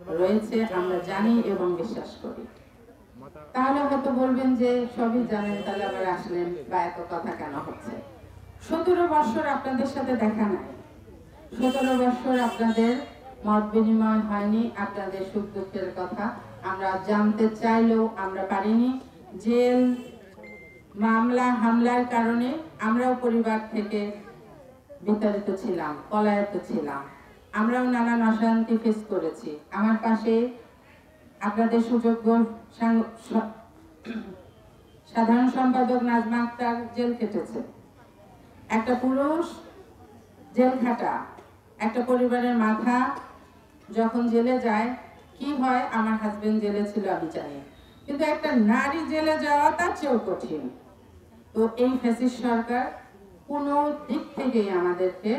রয়েছে আমরা জানি এবং বিশ্বাস করি। তাহলে হয়তো বলবেন যে সবই জানেন, তাহলে আবার আসলেন বা এত কথা কেন হচ্ছে। 17 বছর আপনাদের সাথে দেখা নাই, 17 বছর আপনাদের মত বিনিময় হয়নি, আপনাদের সুখ দুঃখের কথা আমরা জানতে চাইলেও আমরা পারিনি। জেল, মামলা, হামলার কারণে আমরাও পরিবার থেকে বিতাড়িত ছিলাম, পলায়িত ছিলাম, আমরাও নানান অশান্তি ফেস করেছি। আমার পাশে আপনাদের সুযোগ্য সাধারণ সম্পাদক নাজমা আক্তার জেল খেটেছে। একটা পুরুষ জেল খাটা, একটা পরিবারের মাথা যখন জেলে যায় কি হয়, আমার হাজবেন্ড জেলে ছিল আমি জানি, কিন্তু একটা নারী জেলে যাওয়া তার চেয়েও কঠিন। তো এই ফ্যাসিস্ট সরকার কোনো দিক থেকেই আমাদেরকে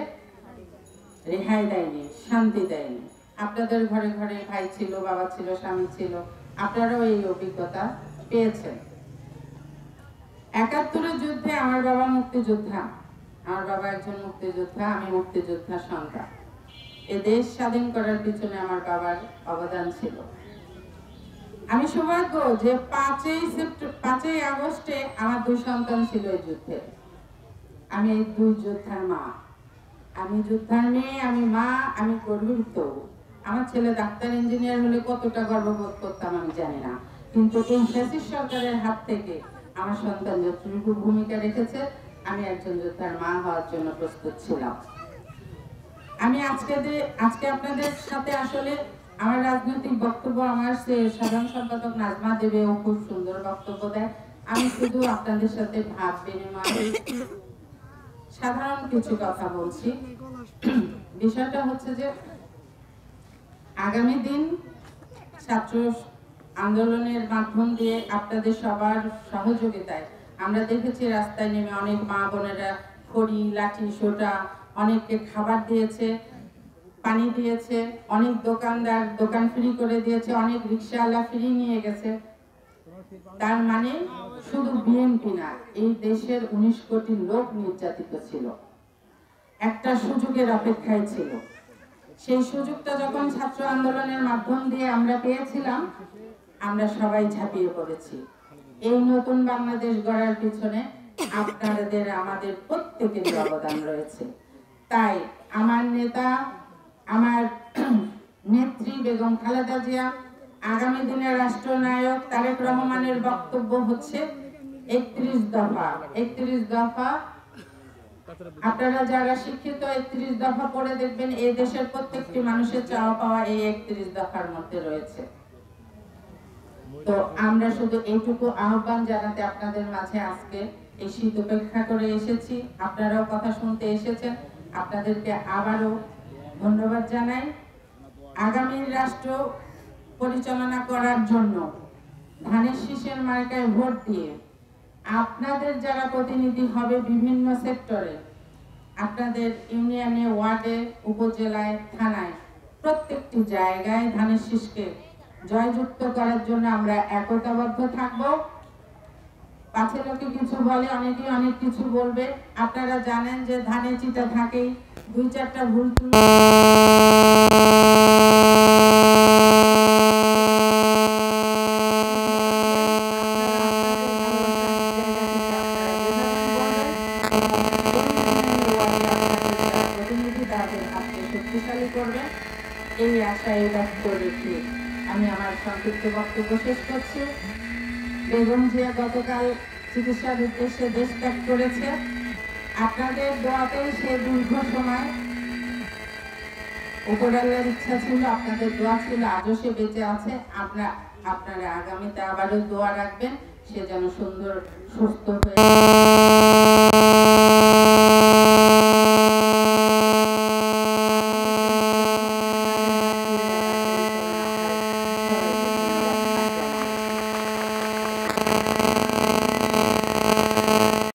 রেহাই দেয়নি, শান্তি দেয়নি। আপনাদের ঘরে ঘরে ভাই ছিল, বাবা ছিল, স্বামী ছিল, আপনারাও এই অভিজ্ঞতা পেয়েছেন। ৭১-এর যুদ্ধে আমার বাবা মুক্তিযোদ্ধা, আমার বাবা একজন মুক্তিযোদ্ধা, আমি মুক্তিযোদ্ধা সন্তান। এ দেশ স্বাধীন করার পিছনে আমার বাবার অবদান ছিল। আমি সৌভাগ্য যে 5ই আগস্টে আমার 2 সন্তান ছিল এই যুদ্ধে। আমি এই 2 যোদ্ধার মা, আমি যোদ্ধার মেয়ে, আমি মা, আমি গর্বিত। আমার ছেলে ডাক্তার ইঞ্জিনিয়ার হলে কতটা গর্ববোধ করতাম আমি জানি না, কিন্তু এই ফ্যাসিস্ট সরকারের হাত থেকে আমার সন্তান যতটুকু ভূমিকা রেখেছে, আমি একজন যোদ্ধার মা হওয়ার জন্য প্রস্তুত ছিলাম। আমি আজকে আপনাদের সাথে আসলে আমার রাজনৈতিক বক্তব্য আমার সাধারণ সম্পাদক নাজমা দেবে, ও খুব সুন্দর বক্তব্য দেয়। আমি শুধু আপনাদের সাথে ভাব বিনিময় সাধারণ কিছু কথা বলছি। বিষয়টা হচ্ছে যে আগামী দিন ছাত্র আন্দোলনের মাধ্যম দিয়ে আপনাদের সবার সহযোগিতায় আমরা দেখেছি রাস্তায় নেমে অনেক মা বোনেরা খড়ি, লাঠি, সোটা, অনেককে খাবার দিয়েছে, পানি দিয়েছে, অনেক দোকানদার দোকান ফ্রি করে দিয়েছে, অনেক রিক্সাওয়ালা ফ্রি নিয়ে গেছে। তার মানে শুধু বিএনপি না, এই দেশের 19 কোটি লোক নির্যাতিত ছিল, একটা সুযোগের অপেক্ষায় ছিল। সেই সুযোগটা যখন ছাত্র আন্দোলনের মাধ্যম দিয়ে আমরা পেয়েছিলাম, আমরা সবাই ঝাঁপিয়ে পড়েছি। এই নতুন বাংলাদেশ গড়ার পিছনে আপনাদের আমাদের প্রত্যেকেরই অবদান রয়েছে। তাই আমার নেতা, আমার নেত্রী বেগম খালেদা জিয়া, আগামী দিনের রাষ্ট্রনায়ক তারেক রহমানের বক্তব্য হচ্ছে 31 দফা। 31 দফা আপনারা যারা শিক্ষিত 31 দফা পড়ে দেখবেন, এই দেশের প্রত্যেকটি মানুষের চাওয়া পাওয়া এই 31 দফার মধ্যে রয়েছে। তো আমরা শুধু এইটুকু আহ্বান জানাতে আপনাদের মাঝে আজকে এই শীত উপেক্ষা করে এসেছি। আপনারাও কথা শুনতে এসেছেন, আপনাদেরকে আবারও ধন্যবাদ জানাই। আগামী রাষ্ট্র পরিচালনা করার জন্য ধানের শীষের মার্কায় ভোট দিয়ে আপনাদের যারা প্রতিনিধি হবে বিভিন্ন সেক্টরে, আপনাদের ইউনিয়নে, ওয়ার্ডে, উপজেলায়, থানায়, প্রত্যেকটি জায়গায় ধানের শীষকে জয়যুক্ত করার জন্য আমরা একতাবদ্ধ থাকব। পাছে লোকে কিছু বলে, অনেকেই অনেক কিছু বলবে। আপনারা জানেন যে ধানে চিটা থাকেই, 2-4টা ভুল শক্তিশালী করবে, এই আশায় ব্যক্ত রেখে আমি আমার সংক্ষিপ্ত বক্তব্য শেষ করছি। বেগম জিয়া গতকাল চিকিৎসার উদ্দেশ্যে দেশ ত্যাগ করেছে। আপনাদের দোয়াতে সে দীর্ঘ সময়, উপরাল্লার ইচ্ছা ছিল, আপনাদের দোয়া ছিল, আজও সে বেঁচে আছে। আপনারা আগামীতে আবারও দোয়া রাখবেন সে যেন সুন্দর সুস্থ হয়ে